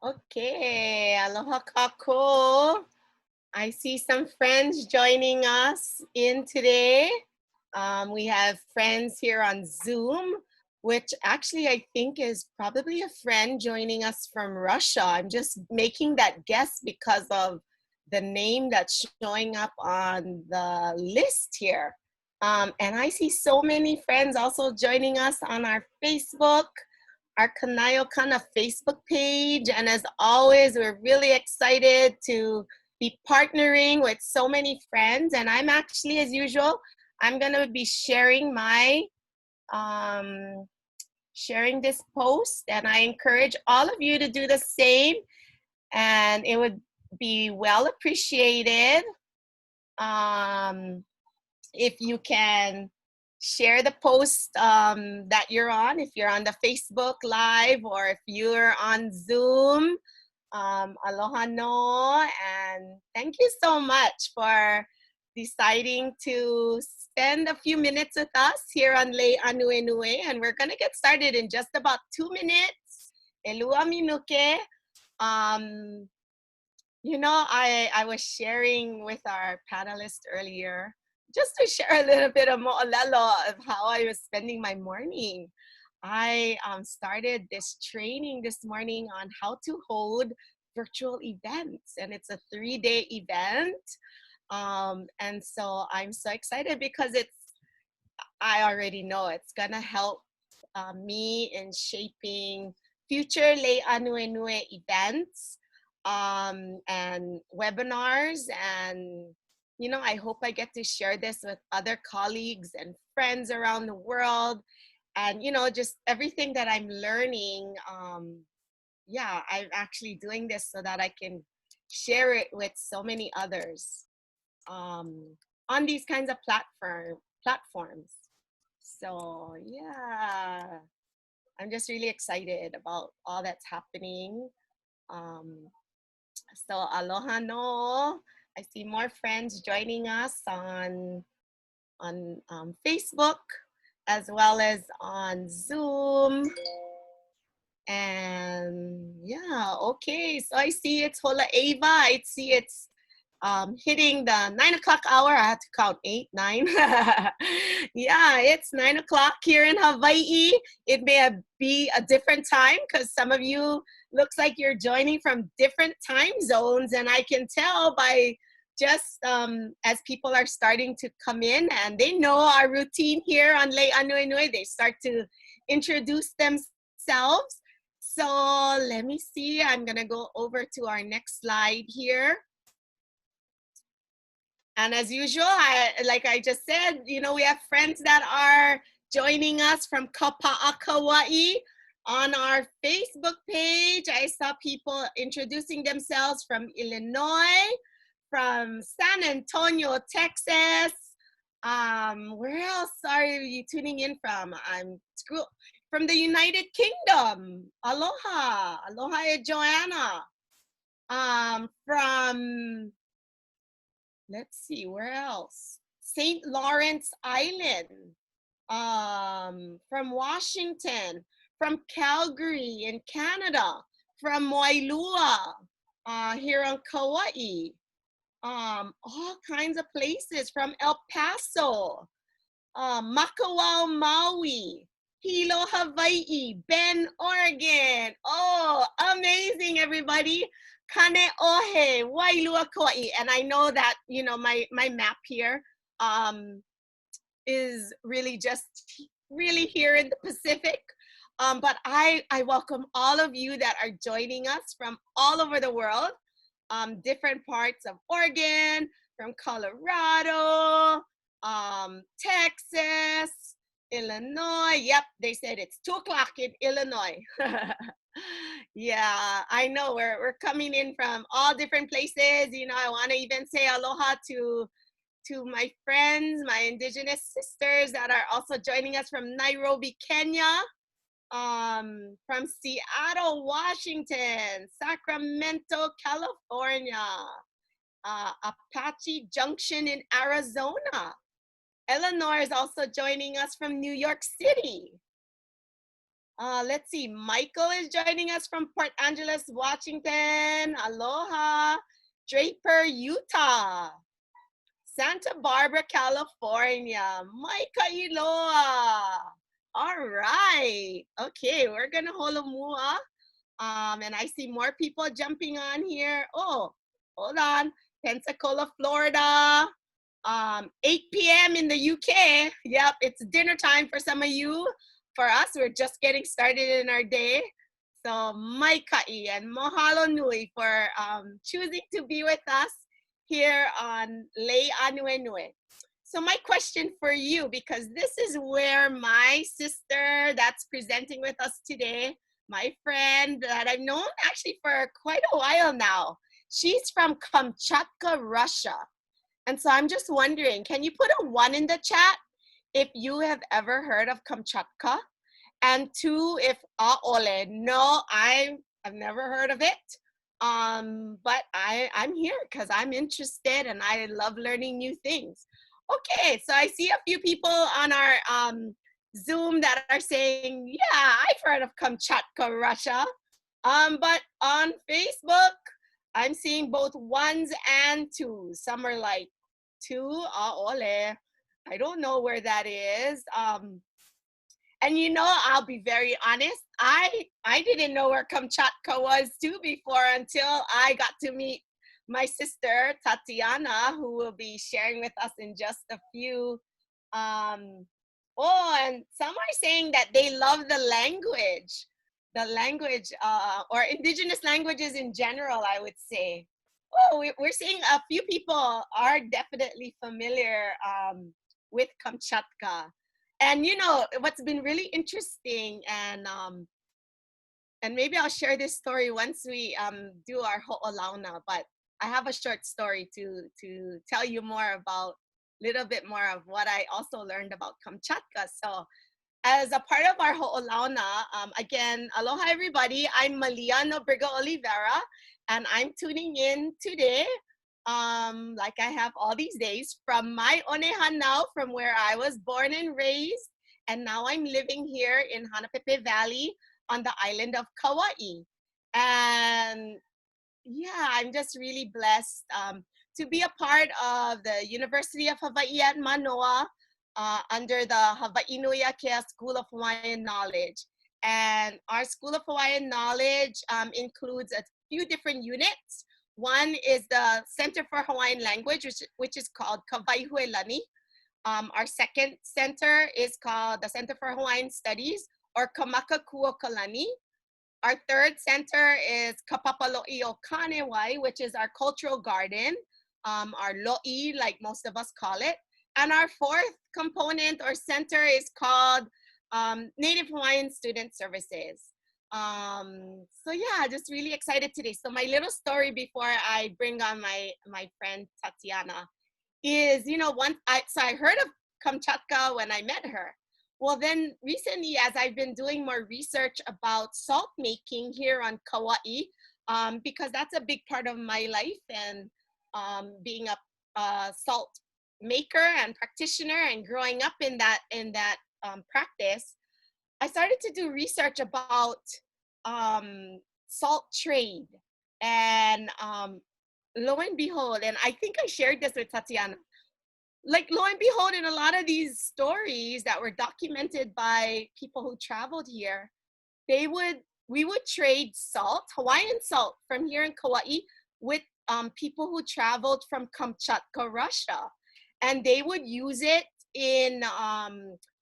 Okay, aloha kako. I see some friends joining us in today. We have friends here on Zoom, which actually I think is probably a friend joining us from Russia. I'm just making that guess because of the name that's showing up on the list here. And I see so many friends also joining us on our Facebook, our Kanayo Kana Facebook page. And as always, we're really excited to be partnering with so many friends. And I'm actually, as usual, I'm gonna be sharing um, sharing this post, and I encourage all of you to do the same. And it would be well appreciated if you can share the post that you're on, if you're on the Facebook Live or if you're on Zoom. Aloha no, and thank you so much for deciding to spend a few minutes with us here on Lei Ānuenue, and we're gonna get started in just about 2 minutes. Elua minuke. Um, I was sharing with our panelists earlier, just to share a little bit of mo'olelo of how I was spending my morning. I started this training this morning on how to hold virtual events, and it's a 3-day event. And so I'm so excited because I already know it's gonna help me in shaping future Lei Ānuenue events and webinars. And, I hope I get to share this with other colleagues and friends around the world. And, just everything that I'm learning. Yeah, I'm actually doing this so that I can share it with so many others on these kinds of platforms. So yeah, I'm just really excited about all that's happening. Um, so aloha no. I see more friends joining us on Facebook as well as on Zoom. And yeah, okay. So I see it's Hola Ava. I see it's hitting the 9 o'clock hour. I had to count 8, 9. Yeah, it's 9 o'clock here in Hawaii. It may be a different time because some of you looks like you're joining from different time zones, and I can tell by just as people are starting to come in and they know our routine here on Lei Ānuenue, they start to introduce themselves. So let me see, I'm gonna go over to our next slide here. And as usual, like I just said, we have friends that are joining us from Kapa'a, Kauai. On our Facebook page, I saw people introducing themselves from Illinois, from San Antonio, Texas. Where else are you tuning in from? From the United Kingdom. Aloha, aloha, Joanna. From, let's see, where else? St. Lawrence Island. From Washington, from Calgary in Canada, from Wailua, here on Kauai. All kinds of places, from El Paso, Makawao, Maui, Hilo, Hawaii, Bend, Oregon. Oh, amazing, everybody. Kaneohe, Wailua, Kauai. And I know that, my map here is really just really here in the Pacific. But I welcome all of you that are joining us from all over the world, different parts of Oregon, from Colorado, Texas, Illinois. Yep, they said it's 2 o'clock in Illinois. Yeah, I know we're coming in from all different places. I want to even say aloha to my friends, my Indigenous sisters that are also joining us from Nairobi, Kenya, from Seattle, Washington, Sacramento, California, Apache Junction in Arizona. Eleanor is also joining us from New York City. Let's see. Michael is joining us from Port Angeles, Washington. Aloha. Draper, Utah. Santa Barbara, California. Micah Iloa. All right. Okay, we're gonna holomua. And I see more people jumping on here. Oh, hold on. Pensacola, Florida. 8 p.m. in the UK. Yep, it's dinner time for some of you. For us, we're just getting started in our day. So Maikai and mahalo nui for choosing to be with us here on Lei Ānuenue. So my question for you, because this is where my sister that's presenting with us today, my friend that I've known actually for quite a while now, she's from Kamchatka, Russia. And so I'm just wondering, can you put a 1 in the chat if you have ever heard of Kamchatka? And 2, if ole, no, I've never heard of it. But I'm here because I'm interested and I love learning new things. Okay, so I see a few people on our Zoom that are saying, yeah, I've heard of Kamchatka, Russia. But on Facebook, I'm seeing both 1s and 2s. Some are like 2, ole. I don't know where that is. And you know, I'll be very honest, I didn't know where Kamchatka was too before until I got to meet my sister, Tatiana, who will be sharing with us in just a few. Oh, and some are saying that they love the language, or indigenous languages in general, I would say. Oh, we're seeing a few people are definitely familiar with Kamchatka. And you know what's been really interesting, and maybe I'll share this story once we do our ho'olauna. But I have a short story to tell you more about, little bit more of what I also learned about Kamchatka. So as a part of our ho'olauna, again, aloha everybody. I'm Malia Nobriga Oliveira, and I'm tuning in today, like I have all these days, from my Onehanau, from where I was born and raised, and now I'm living here in Hanapepe Valley on the island of Kauai. And yeah, I'm just really blessed to be a part of the University of Hawaii at Manoa, under the Hawaii Nui Akea School of Hawaiian Knowledge. And our School of Hawaiian Knowledge includes a few different units. One is the Center for Hawaiian Language, which is called Kawaihuelani. Our second center is called the Center for Hawaiian Studies, or Kamakakuokalani. Our third center is Kapapalo'i o Kanewai, which is our cultural garden, our lo'i, like most of us call it. And our fourth component or center is called Native Hawaiian Student Services. So yeah, just really excited today. So my little story before I bring on my friend Tatiana is, you know, so I heard of Kamchatka when I met her. Well, then recently, as I've been doing more research about salt making here on Kauai, because that's a big part of my life, and being a salt maker and practitioner and growing up in that practice, I started to do research about salt trade. And lo and behold, and I think I shared this with Tatiana, like lo and behold, in a lot of these stories that were documented by people who traveled here, we would trade salt, Hawaiian salt, from here in Kauai with people who traveled from Kamchatka, Russia. And they would use it in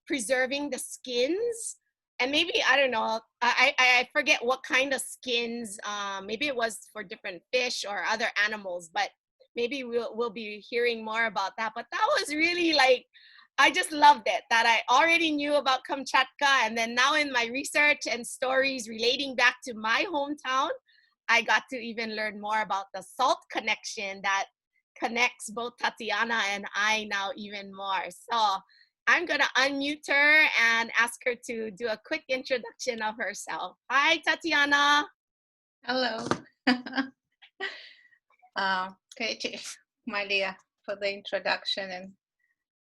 preserving the skins. And maybe, I don't know, I forget what kind of skins, maybe it was for different fish or other animals, but maybe we'll be hearing more about that. But that was really like, I just loved it, that I already knew about Kamchatka. And then now in my research and stories relating back to my hometown, I got to even learn more about the salt connection that connects both Tatiana and I now even more. So I'm gonna unmute her and ask her to do a quick introduction of herself. Hi, Tatiana. Hello. Thank you, Malia, for the introduction. And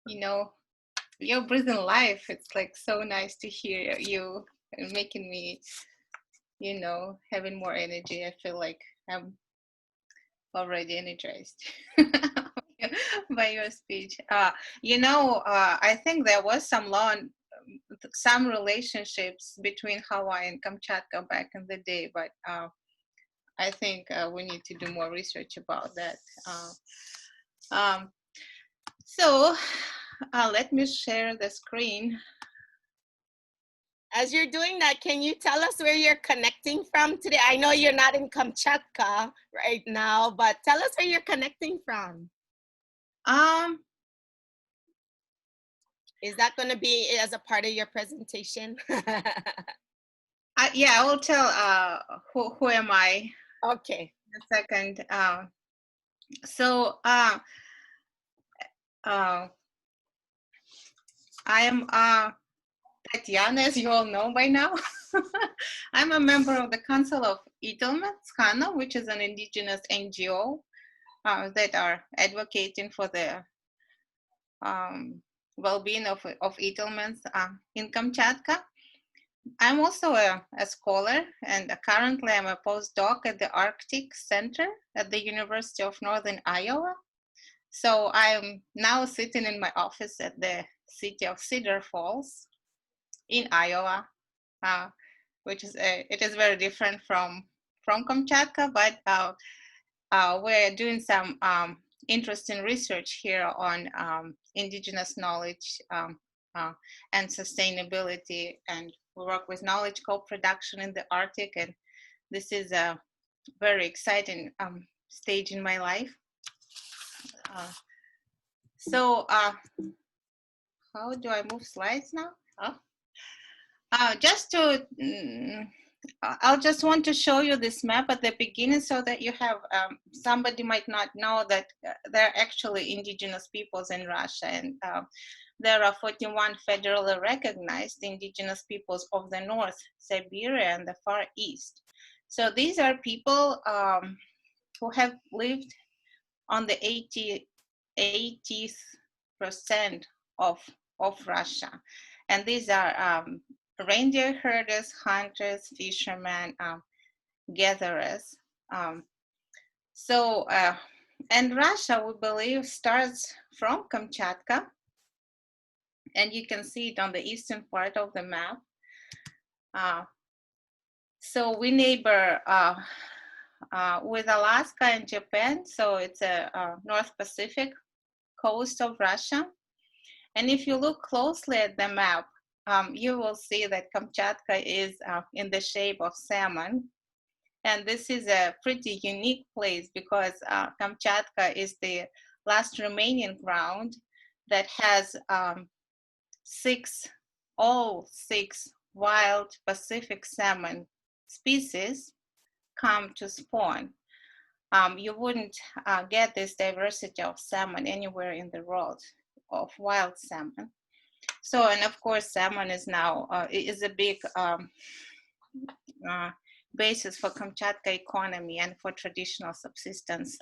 you know, you're breathing life. It's like so nice to hear you making me, you know, having more energy. I feel like I'm already energized by your speech. You know, I think there was some relationships between Hawaii and Kamchatka back in the day, but I think we need to do more research about that. Um, so let me share the screen. As you're doing that, can you tell us where you're connecting from today? I know you're not in Kamchatka right now, but tell us where you're connecting from. Is that going to be as a part of your presentation? Yeah, I will tell who am I. Okay. In a second. So I am Tatiana, as you all know by now. I'm a member of the Council of Itelmens, which is an indigenous NGO that are advocating for the well-being of Itelmens in Kamchatka. I'm also a scholar, and currently I'm a postdoc at the Arctic Center at the University of Northern Iowa. So I'm now sitting in my office at the city of Cedar Falls in Iowa, which is it is very different from Kamchatka, but we're doing some interesting research here on indigenous knowledge and sustainability, and we work with knowledge co-production in the Arctic, and this is a very exciting stage in my life. So how do I move slides now? Just to, I'll just want to show you this map at the beginning so that you have, somebody might not know that there are actually indigenous peoples in Russia, and there are 41 federally recognized indigenous peoples of the North, Siberia, and the Far East. So these are people who have lived on the 80th% of Russia. And these are reindeer herders, hunters, fishermen, gatherers. And Russia, we believe, starts from Kamchatka. And you can see it on the eastern part of the map. So we neighbor with Alaska and Japan. So it's a North Pacific coast of Russia. And if you look closely at the map, you will see that Kamchatka is in the shape of salmon. And this is a pretty unique place because Kamchatka is the last remaining ground that has all six wild Pacific salmon species come to spawn. You wouldn't get this diversity of salmon anywhere in the world, of wild salmon. So, and of course, salmon is now is a big basis for Kamchatka economy and for traditional subsistence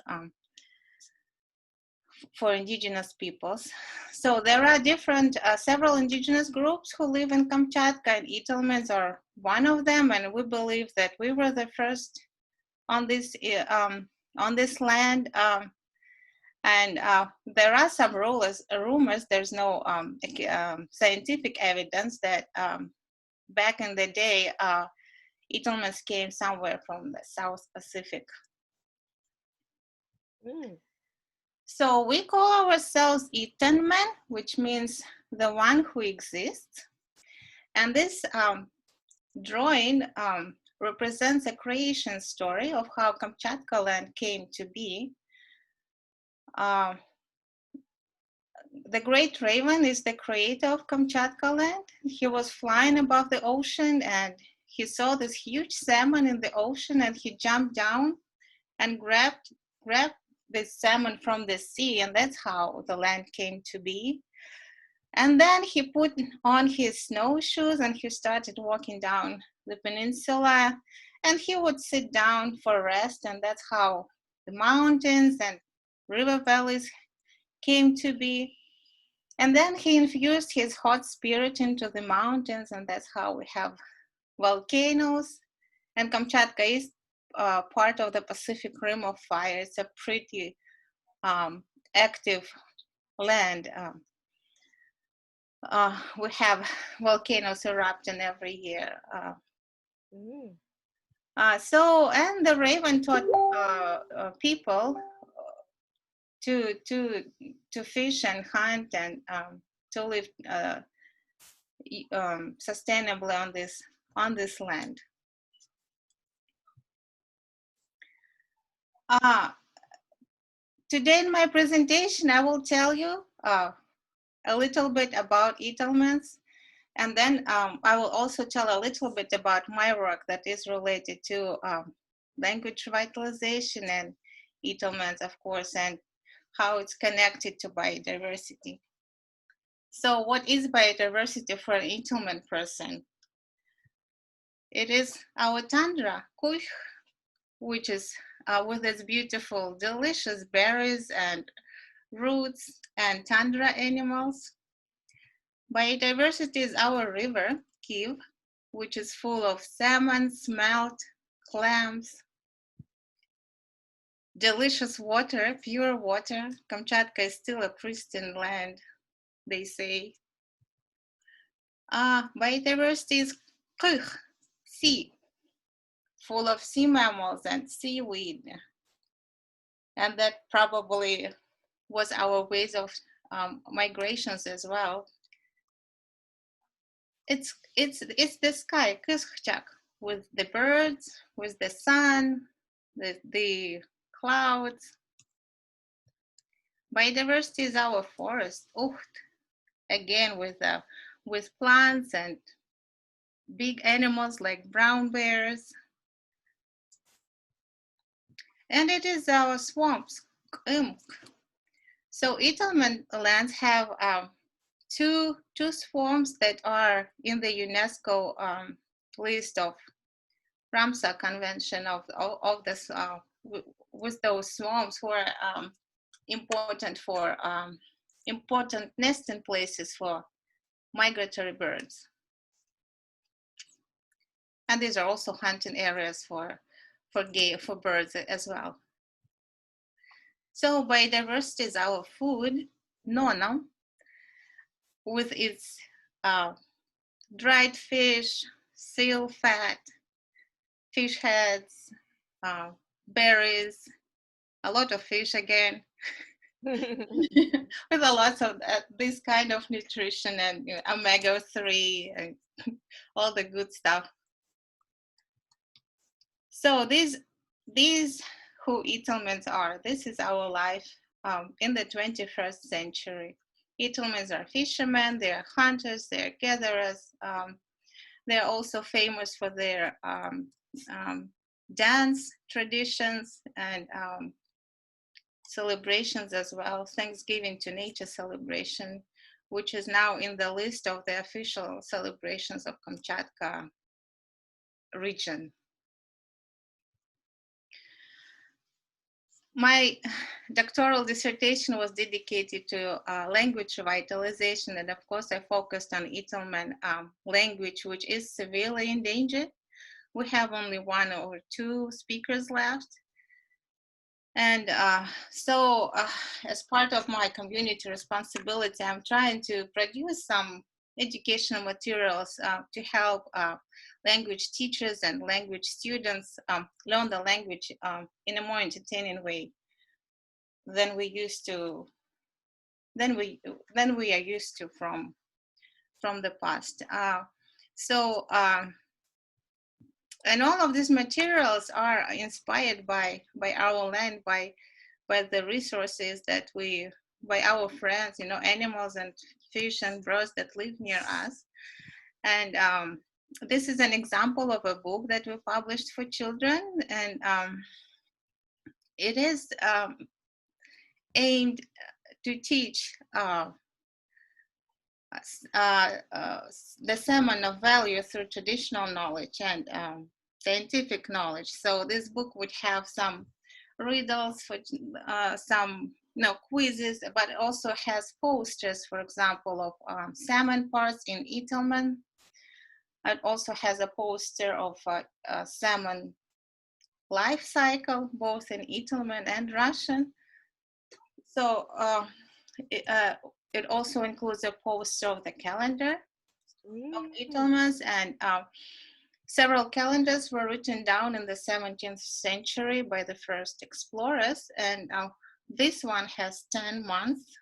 for indigenous peoples. So there are different, several indigenous groups who live in Kamchatka, and Itelmens are one of them. And we believe that we were the first on this land. And there are some rumors, there's no scientific evidence that back in the day, Itelmens came somewhere from the South Pacific. So we call ourselves Itelmen, which means the one who exists. And this drawing represents a creation story of how Kamchatka land came to be. The great raven is the creator of Kamchatka land. He was flying above the ocean and he saw this huge salmon in the ocean, and he jumped down and grabbed this salmon from the sea, and that's how the land came to be. And then he put on his snowshoes and he started walking down the peninsula, and he would sit down for rest, and that's how the mountains and river valleys came to be. And then he infused his hot spirit into the mountains, and that's how we have volcanoes, and Kamchatka is part of the Pacific Rim of Fire. It's a pretty active land. We have volcanoes erupting every year. And the raven taught people to fish and hunt and to live sustainably on this land. Today in my presentation, I will tell you a little bit about Itelmens, and then I will also tell a little bit about my work that is related to language revitalization and Itelmens, of course, and how it's connected to biodiversity. So what is biodiversity for an Itelmen person? It is our tundra, kuch, which is with its beautiful, delicious berries and roots and tundra animals. Biodiversity is our river, Kiev, which is full of salmon, smelt, clams, delicious water, pure water. Kamchatka is still a pristine land, they say. Biodiversity is kuch, sea, full of sea mammals and seaweed. And that probably was our ways of migrations as well. It's the sky, Kamchatka, with the birds, with the sun, the clouds. Biodiversity is our forest, again with plants and big animals like brown bears. And it is our swamps. So Itelmen lands have two swamps that are in the UNESCO list of Ramsar Convention of this with those swamps who are important for important nesting places for migratory birds. And these are also hunting areas for birds as well. So biodiversity is our food, nono, with its dried fish, seal fat, fish heads, berries, a lot of fish again, with a lot of this kind of nutrition and omega-3 and all the good stuff. So these who Itelmens are, this is our life in the 21st century. Itelmens are fishermen, they're hunters, they're gatherers. They're also famous for their dance traditions and celebrations as well. Thanksgiving to Nature celebration, which is now in the list of the official celebrations of Kamchatka region. My doctoral dissertation was dedicated to language revitalization, and of course I focused on Itelmen language, which is severely endangered. We have only 1 or 2 speakers left. And so as part of my community responsibility, I'm trying to produce some educational materials to help language teachers and language students learn the language in a more entertaining way than we used to, than we are used to from the past. And all of these materials are inspired by our land, by the resources that by our friends, animals and fish and birds that live near us. And this is an example of a book that we published for children, and it is aimed to teach the salmon of value through traditional knowledge and scientific knowledge. So this book would have some riddles, for some quizzes, but it also has posters, for example, of salmon parts in Itelmen, It also has a poster of a salmon life cycle, both in Itelmen and Russian. So it also includes a poster of the calendar of Itelmens, and several calendars were written down in the 17th century by the first explorers, and this one has 10 months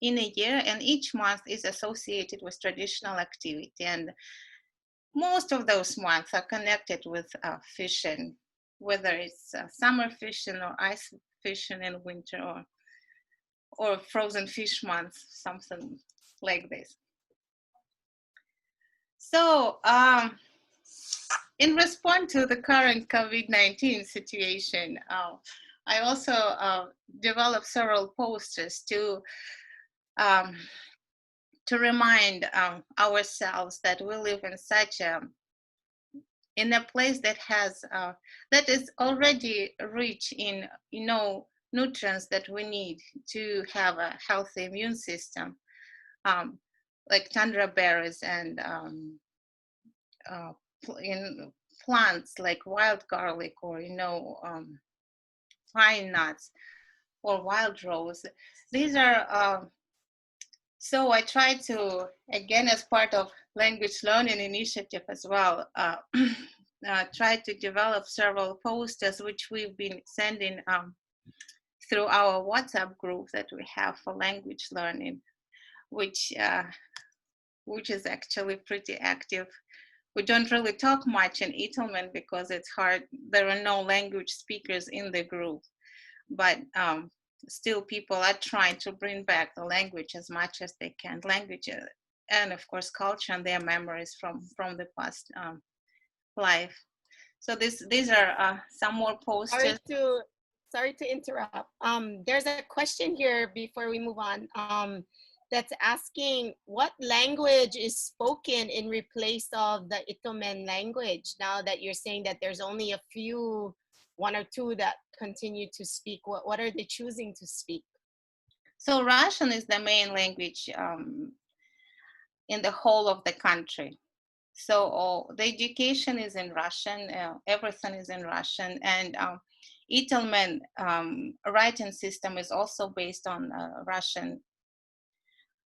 in a year, and each month is associated with traditional activity, and most of those months are connected with fishing, whether it's summer fishing or ice fishing in winter, or frozen fish months, something like this. So in response to the current COVID-19 situation, I also developed several posters to remind ourselves that we live in such in a place that has that is already rich in nutrients that we need to have a healthy immune system, like tundra berries and in plants like wild garlic, or pine nuts or wild rose. These are so I try to, again, as part of language learning initiative as well, try to develop several posters which we've been sending through our WhatsApp group that we have for language learning, which is actually pretty active. We don't really talk much in Itelmen because it's hard. There are no language speakers in the group, but still people are trying to bring back the language as much as they can. Language and of course culture and their memories from the past life. So these are some more posters. Sorry to interrupt. There's a question here before we move on. That's asking what language is spoken in replace of the Itelmen language, now that you're saying that there's only a few, one or two that continue to speak. What are they choosing to speak? So Russian is the main language in the whole of the country. So the education is in Russian, everything is in Russian, and Itelmen writing system is also based on Russian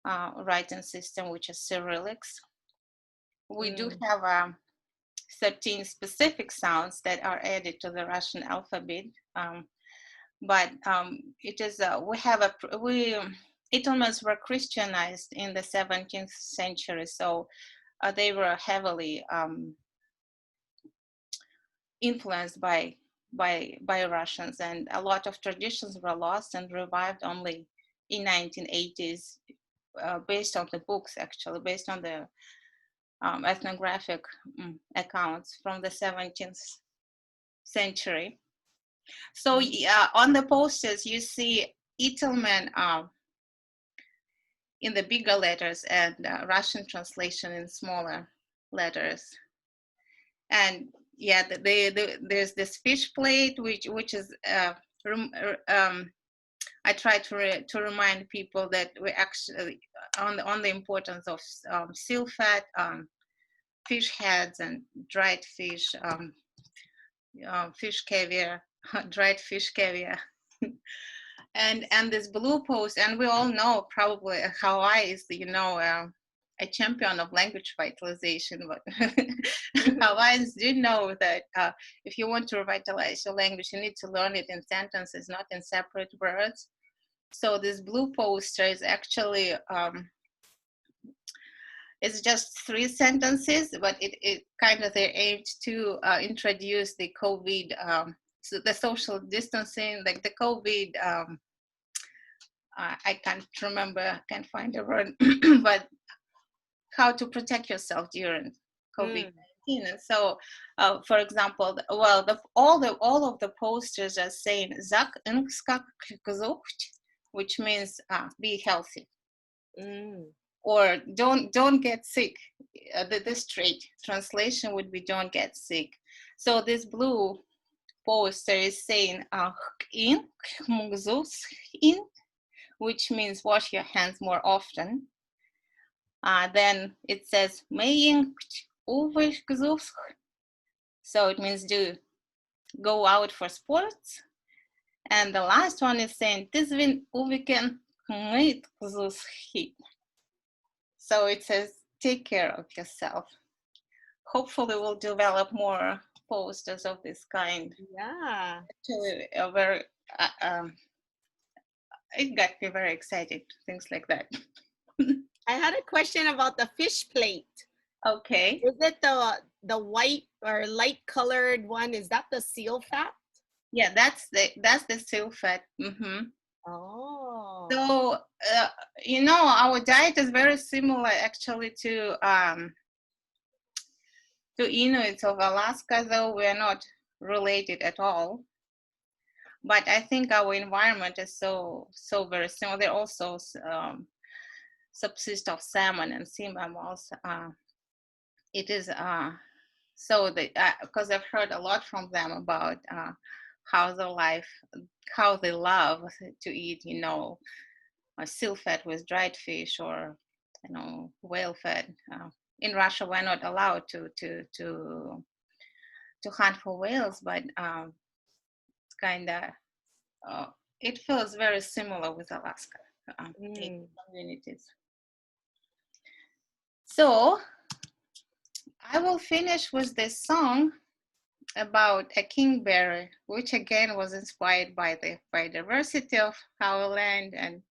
writing system, which is Cyrillics. We do have 13 specific sounds that are added to the Russian alphabet, but it is Itelmens were Christianized in the 17th century, so they were heavily influenced by Russians, and a lot of traditions were lost and revived only in 1980s, based on the books, actually, based on the ethnographic accounts from the 17th century. So on the posters, you see Itelmen in the bigger letters and Russian translation in smaller letters. And yeah, there's this fish plate, which is I try to remind people that we actually on the importance of seal fat, fish heads, and dried fish, fish caviar, dried fish caviar, and this blue post. And we all know probably Hawaii is a champion of language vitalization, but Hawaiians do know that if you want to revitalize your language, you need to learn it in sentences, not in separate words. So this blue poster is actually it's just 3 sentences, but it kind of they aimed to introduce the COVID, so the social distancing, like the COVID. I can't remember, I can't find a word, but how to protect yourself during COVID-19. And so, for example, well, all of the posters are saying "Zak inskak gezocht," which means be healthy, or don't get sick. The straight translation would be "don't get sick." So this blue poster is saying "in," which means wash your hands more often. Then it says "maying," uwegzosk. So it means to go out for sports. And the last one is saying tisvin uviken so it says take care of yourself. Hopefully we'll develop more posters of this kind. Yeah. Actually, it got me very excited, things like that. I had a question about the fish plate. Okay. Is it the white or light colored one? Is that the seal fat? Yeah, that's the seal fat. Mm-hmm. Oh. So you know, our diet is very similar actually to Inuits of Alaska, though we're not related at all. But I think our environment is so very similar. They also subsist of salmon and sea mammals. It is so because I've heard a lot from them about how they love to eat, you know, seal fat with dried fish or, you know, whale fat. In Russia, we're not allowed to hunt for whales, but it's kind of it feels very similar with Alaska communities. So I will finish with this song about a kingberry, which again was inspired by the biodiversity of our land, and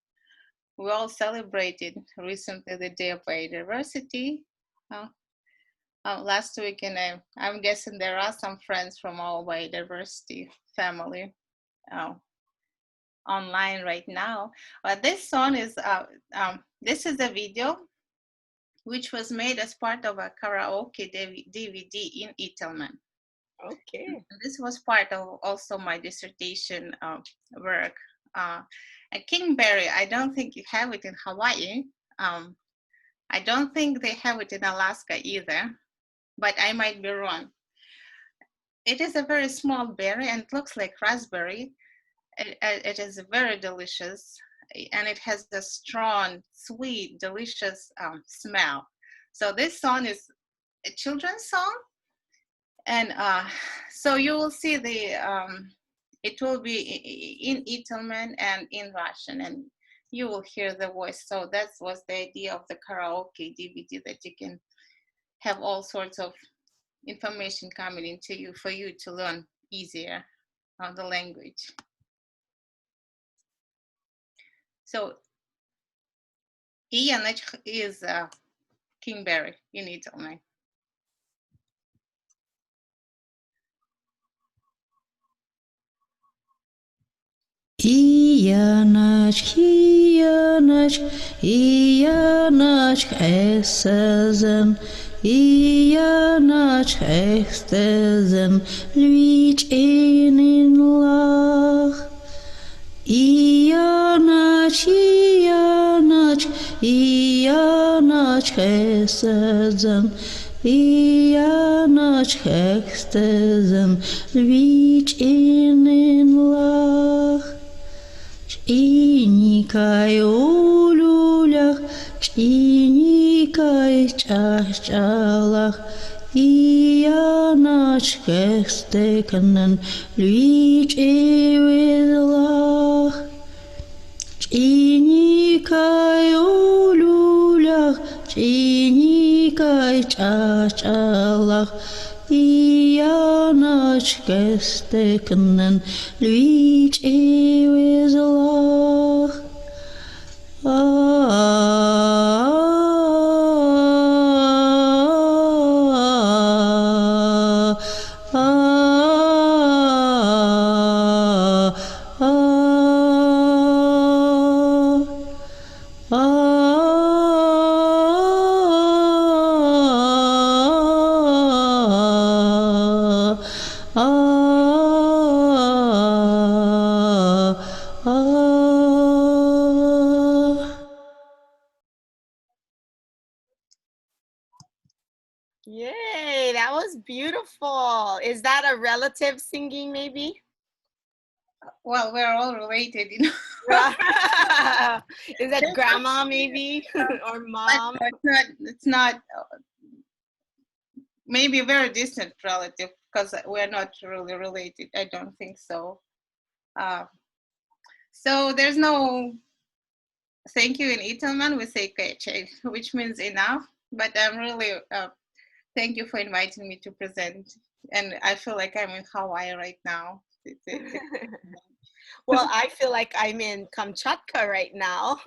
we all celebrated recently the Day of Biodiversity last week, and I'm guessing there are some friends from our biodiversity family online right now. But this song is this is a video which was made as part of a karaoke DVD in Itelmen. Okay. This was part of also my dissertation work. A kingberry, I don't think you have it in Hawaii. I don't think they have it in Alaska either, but I might be wrong. It is a very small berry and it looks like raspberry. It is very delicious and it has a strong, sweet, delicious smell. So this song is a children's song. And so you will see it will be in Itelmen and in Russian, and you will hear the voice. So that was the idea of the karaoke DVD, that you can have all sorts of information coming into you for you to learn easier the language. So Ianich is kingberry in Itelmen. Iyanach, Iyanach esezen, Iyanach estezen, Lwich in lach. Iyanach, Iyanach esezen, Iyanach estezen, Lwich in lach. Чиникай у люлях, чиникай чахчалах, Иянач кестекнен лвичи видлах. Чиникай у люлях, чиникай чахчалах, Иянач кестекнен лвичи видлах. Yay, that was beautiful. Is that a relative singing maybe? Well, we're all related, you know. Is that grandma maybe or mom? It's not maybe a very distant relative, because we're not really related. I don't think so. So there's no thank you in Itelmen. We say keche, which means enough. But I'm really thank you for inviting me to present. And I feel like I'm in Hawaii right now. Well, I feel like I'm in Kamchatka right now,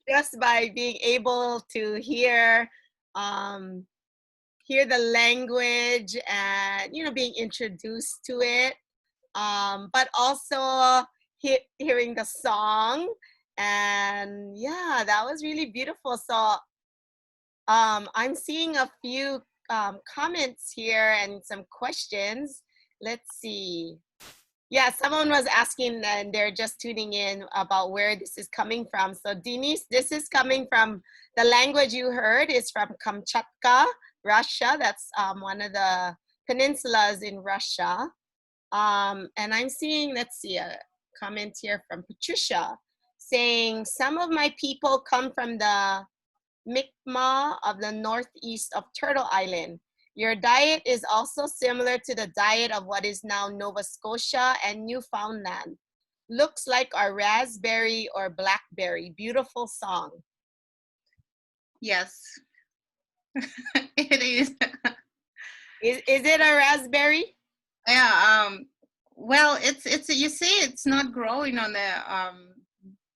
just by being able to hear the language and being introduced to it, but also hearing the song, and yeah, that was really beautiful. So I'm seeing a few comments here and some questions. Let's see. Yeah, someone was asking, and they're just tuning in, about where this is coming from. So Denise, this is coming from, the language you heard is from Kamchatka, Russia. That's one of the peninsulas in Russia. And I'm seeing, let's see, a comment here from Patricia saying, some of my people come from the Mi'kmaq of the northeast of Turtle Island. Your diet is also similar to the diet of what is now Nova Scotia and Newfoundland. Looks like our raspberry or blackberry. Beautiful song. Yes, it is. Is it a raspberry? Yeah. Well, it's you see, it's not growing on the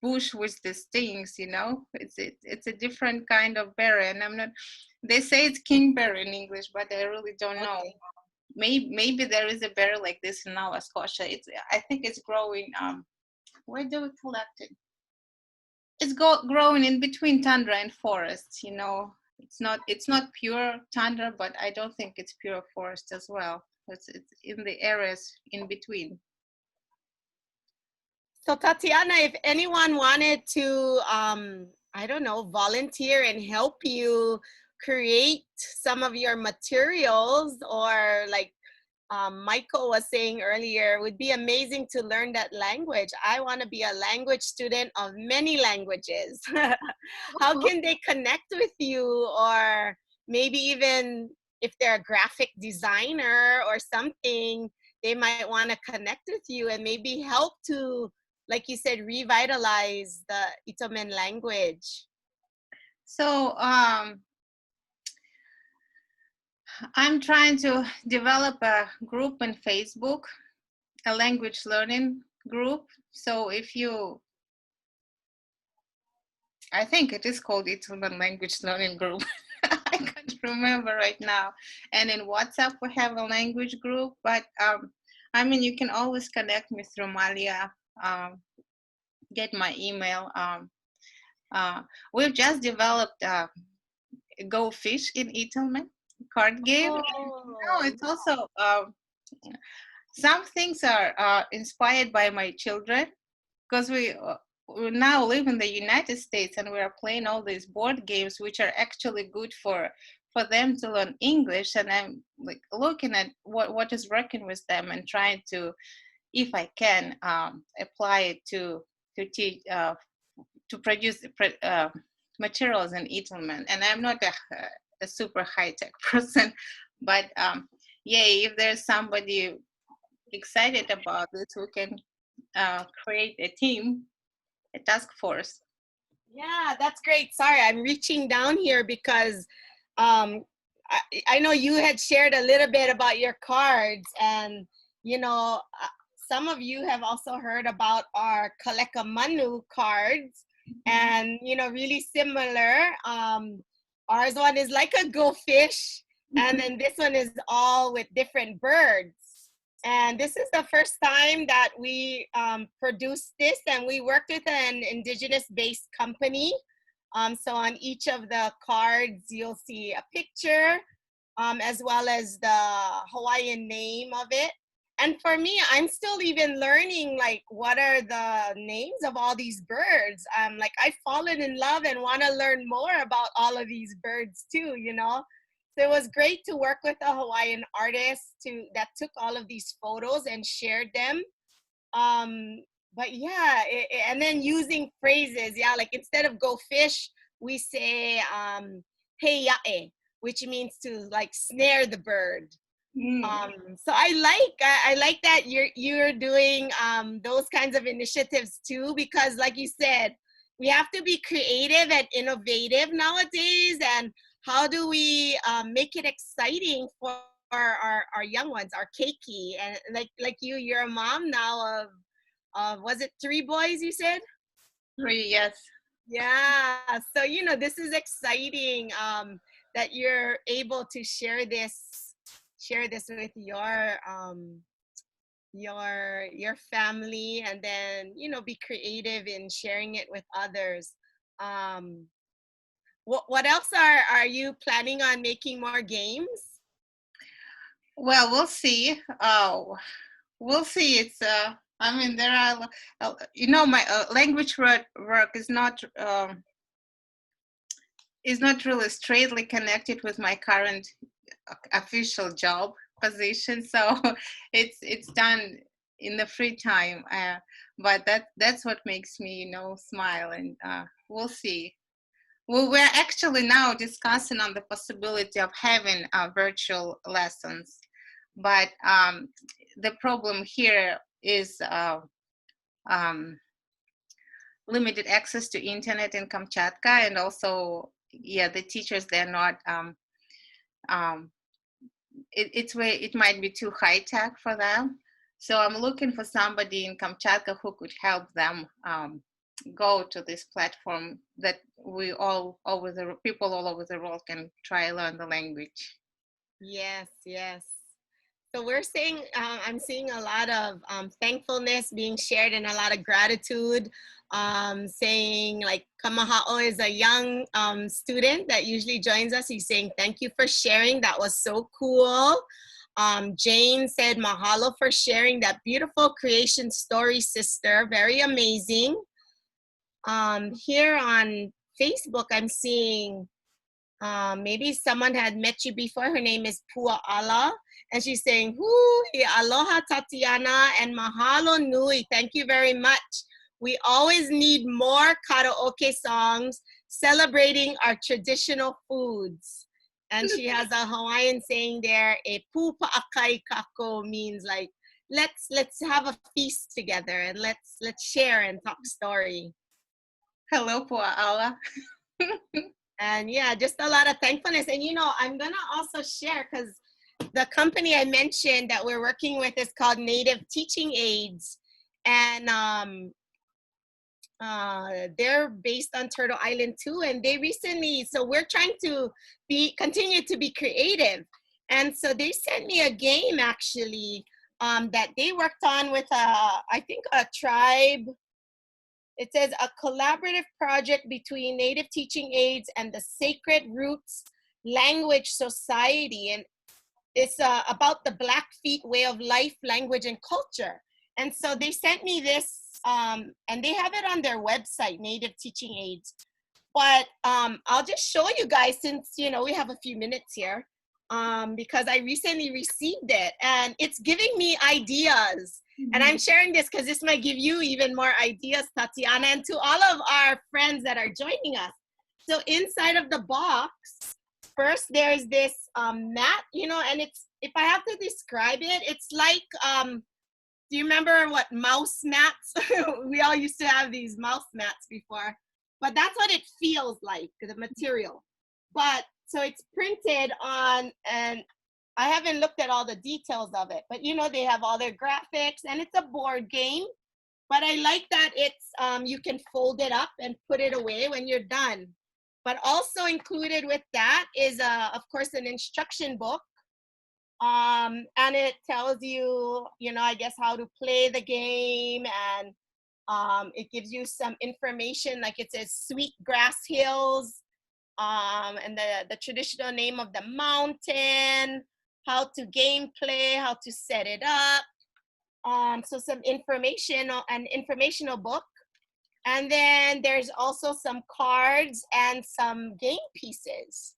bush with the stings. It's a different kind of berry, and I'm not. They say it's kingberry in English, but I really don't know. Okay. Maybe there is a berry like this in Nova Scotia. I think it's growing. Where do we collect it? It's growing in between tundra and forest. It's not pure tundra, but I don't think it's pure forest as well. It's in the areas in between. So Tatiana, if anyone wanted to, I don't know, volunteer and help you create some of your materials, or like Michael was saying earlier, it would be amazing to learn that language. I want to be a language student of many languages. How can they connect with you? Or maybe even if they're a graphic designer or something, they might want to connect with you and maybe help to, like you said, revitalize the Itelmen language. So I'm trying to develop a group in Facebook, a language learning group. So I think it is called Itelmen Language Learning Group. I can't remember right now. And in WhatsApp, we have a language group, but you can always connect me through Malia, get my email. We've just developed Go Fish in Itelmen card game. Oh, It's also, some things are inspired by my children, because we now live in the United States and we are playing all these board games which are actually good for them to learn English, and I'm like looking at what is working with them and trying to, if I can, apply it to teach, to produce materials in Itelmen. And I'm not a super high-tech person, but if there's somebody excited about this, we can create a team, a task force. yeah, that's great. Sorry, I'm reaching down here because I know you had shared a little bit about your cards, and some of you have also heard about our Kaleka cards, and really similar. Ours one is like a goldfish, and then this one is all with different birds. And this is the first time that we produced this, and we worked with an Indigenous-based company. So on each of the cards, you'll see a picture, as well as the Hawaiian name of it. And for me, I'm still even learning, like, what are the names of all these birds? Like, I've fallen in love and want to learn more about all of these birds too, So it was great to work with a Hawaiian artist that took all of these photos and shared them. But yeah, and then using phrases, like instead of go fish, we say hey ya'e, which means to like snare the bird. Mm. So I like that you're doing those kinds of initiatives too, because like you said, we have to be creative and innovative nowadays. And how do we make it exciting for our young ones, our keiki? And like you're a mom now of was it 3 boys you said? 3, yes. Yeah. So this is exciting that you're able to share this with your family, and then be creative in sharing it with others. What else are you planning on making more games? Well, we'll see. We'll see. It's I mean, there are my language work is not really straightly connected with my current official job position, so it's done in the free time, but that's what makes me smile. And we'll see. Well, we're actually now discussing on the possibility of having virtual lessons, but the problem here is limited access to internet in Kamchatka, and also the teachers, they're not it might be too high tech for them. So I'm looking for somebody in Kamchatka who could help them go to this platform that people all over the world can try learn the language. Yes. So I'm seeing a lot of thankfulness being shared, and a lot of gratitude, saying like Kamaha'o is a young student that usually joins us. He's saying, thank you for sharing. That was so cool. Jane said, mahalo for sharing that beautiful creation story, sister. Very amazing. Here on Facebook, I'm seeing maybe someone had met you before. Her name is Pua Ala, and she's saying, aloha Tatiana and mahalo nui. Thank you very much. We always need more karaoke songs celebrating our traditional foods. And she has a Hawaiian saying there, e pu pa'akai kako, means like, let's have a feast together, and let's share and talk story. Hello, Pua Ala. And just a lot of thankfulness. And I'm gonna also share, because the company I mentioned that we're working with is called Native Teaching Aids, and they're based on Turtle Island too. And they recently, so we're trying to continue to be creative, and so they sent me a game actually that they worked on with I think a tribe. It says a collaborative project between Native Teaching Aids and the Sacred Roots Language Society. And it's about the Blackfeet way of life, language, and culture. And so they sent me this, and they have it on their website, Native Teaching Aids. But I'll just show you guys, since, we have a few minutes here, because I recently received it, and it's giving me ideas. And I'm sharing this because this might give you even more ideas, Tatiana, and to all of our friends that are joining us. So inside of the box, first there's this mat, and it's, if I have to describe it, it's like, do you remember what mouse mats? We all used to have these mouse mats before, but that's what it feels like, the material. But so it's printed on, and I haven't looked at all the details of it, but they have all their graphics, and it's a board game. But I like that it's you can fold it up and put it away when you're done. But also included with that is of course an instruction book, and it tells you, I guess, how to play the game, and it gives you some information, like it says Sweetgrass Hills, and the traditional name of the mountain, how to gameplay, how to set it up. So some information, an informational book. And then there's also some cards and some game pieces.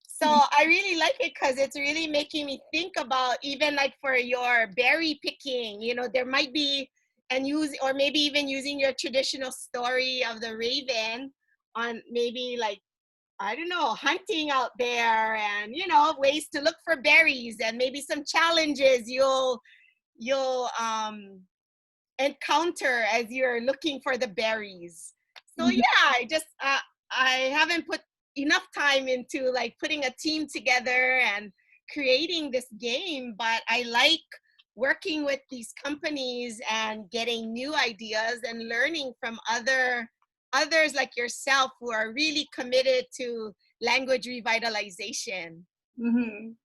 So I really like it because it's really making me think about, even like for your berry picking, there might be, or maybe even using your traditional story of the raven on maybe like I don't know, hunting out there, and you know, ways to look for berries, and maybe some challenges you'll encounter as you're looking for the berries. So Mhm. yeah, I haven't put enough time into like putting a team together and creating this game, but I like working with these companies and getting new ideas and learning from others like yourself who are really committed to language revitalization. Mhm.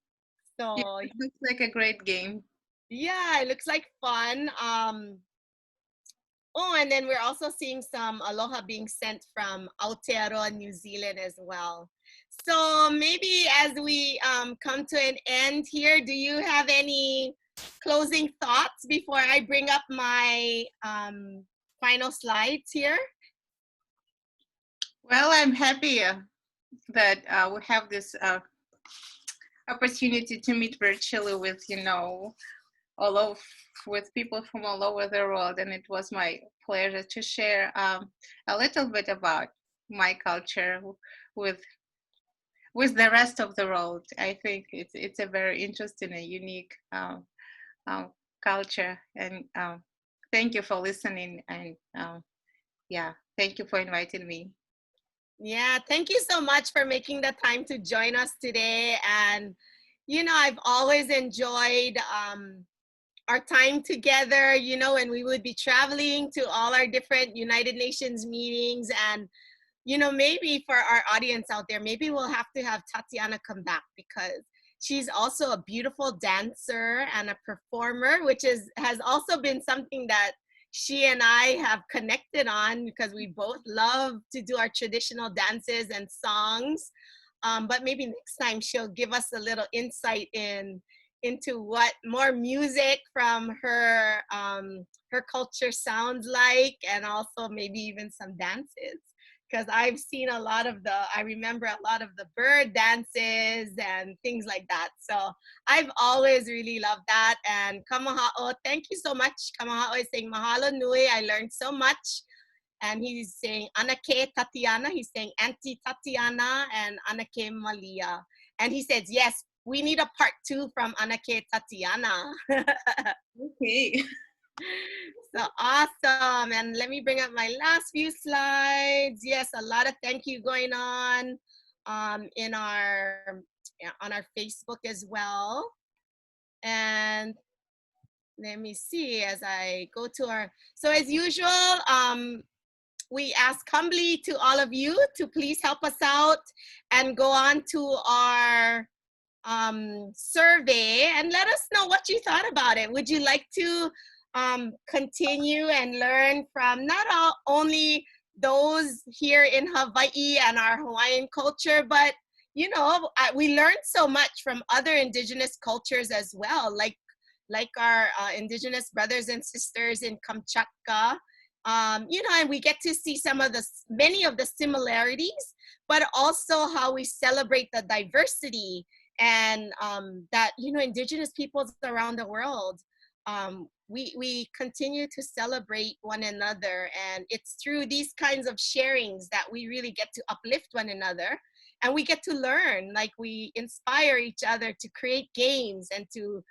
Yeah, So it looks like a great game. yeah, it looks like fun. Oh, and then we're also seeing some aloha being sent from Aotearoa, New Zealand as well. So maybe as we come to an end here, do you have any closing thoughts before I bring up my final slides here? Well, I'm happy that we have this opportunity to meet virtually with, all of with people from all over the world, and it was my pleasure to share a little bit about my culture with with the rest of the world. I think it's a very interesting and unique um, culture, and thank you for listening, and yeah, thank you for inviting me. Yeah, thank you so much for making the time to join us today. And, you know, I've always enjoyed our time together, you know, and we would be traveling to all our different United Nations meetings. And, you know, maybe for our audience out there, maybe we'll have to have Tatiana come back because she's also a beautiful dancer and a performer, which has also been something that she and I have connected on because we both love to do our traditional dances and songs. But maybe next time she'll give us a little insight into what more music from her culture sounds like, and also maybe even some dances. Because I've seen I remember a lot of the bird dances and things like that. So I've always really loved that. And kamaha'o, thank you so much. Kamaha'o is saying mahalo nui. I learned so much. And he's saying Anake Tatiana. He's saying Auntie Tatiana and Anake Malia. And he says, yes, we need a part 2 from Anake Tatiana. Okay. So awesome. And let me bring up my last few slides. Yes, a lot of thank you going on in on our Facebook as well. And let me see as I go to so as usual, we ask humbly to all of you to please help us out and go on to our survey and let us know what you thought about it. Would you like to continue and learn from not only those here in Hawaii and our Hawaiian culture, but you know, we learned so much from other indigenous cultures as well, like our indigenous brothers and sisters in Kamchatka. You know, and we get to see many of the similarities, but also how we celebrate the diversity and that, you know, indigenous peoples around the world, we continue to celebrate one another, and it's through these kinds of sharings that we really get to uplift one another, and we get to learn, like we inspire each other to create games and to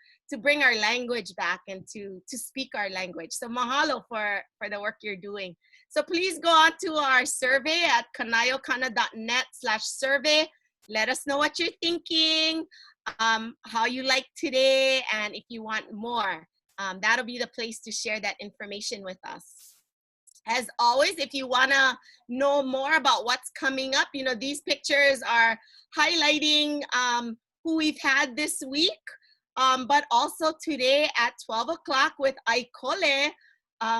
bring our language back and to speak our language. So mahalo for the work you're doing. So please go on to our survey at kanayokana.net/survey. Let us know what you're thinking, how you like today, and if you want more. That'll be the place to share that information with us. As always, if you want to know more about what's coming up, you know, these pictures are highlighting who we've had this week, but also today at 12 o'clock with Aikole.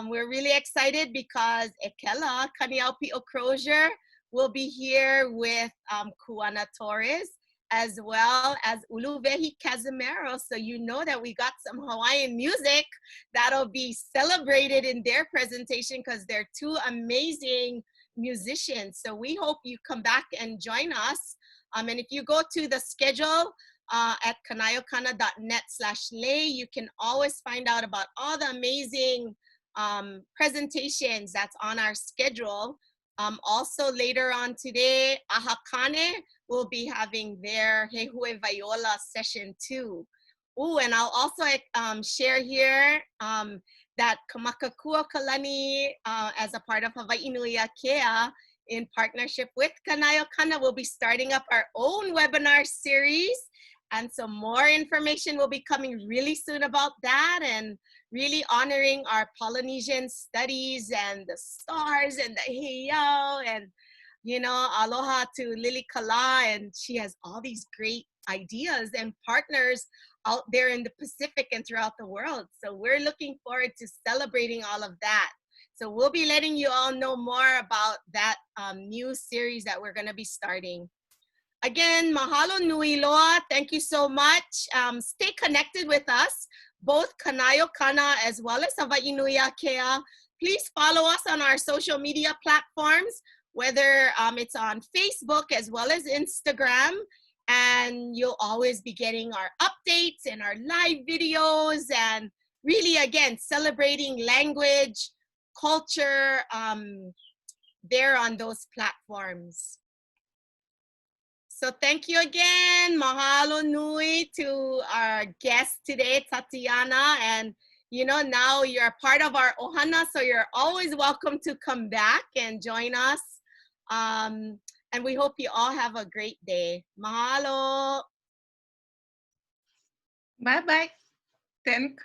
We're really excited because Ekela Kaniaupi Okrozier will be here with Kuana Torres, as well as Uluvehi Casimero. So you know that we got some Hawaiian music that'll be celebrated in their presentation because they're two amazing musicians. So we hope you come back and join us. And if you go to the schedule at kanayokana.net/lei, you can always find out about all the amazing presentations that's on our schedule. Also later on today, Ahakane will be having their Hehue Viola session too. Oh, and I'll also share here that Kamakakua Kalani, as a part of Hawaii Nui Akea, in partnership with Kanayo Kana, will be starting up our own webinar series. And so more information will be coming really soon about that, and really honoring our Polynesian studies and the stars and the heiau, and you know, aloha to Lily Kala, and she has all these great ideas and partners out there in the Pacific and throughout the world. So we're looking forward to celebrating all of that. So we'll be letting you all know more about that new series that we're going to be starting. Again, mahalo nui loa. Thank you so much. Stay connected with us, both Kanayo Kana as well as Hawaii Nui Akea. Please follow us on our social media platforms, whether it's on Facebook as well as Instagram. And you'll always be getting our updates and our live videos, and really, again, celebrating language, culture there on those platforms. So thank you again. Mahalo nui to our guest today, Tatiana. And you know, now you're part of our ohana, so you're always welcome to come back and join us. And we hope you all have a great day. Mahalo. Bye-bye. Thank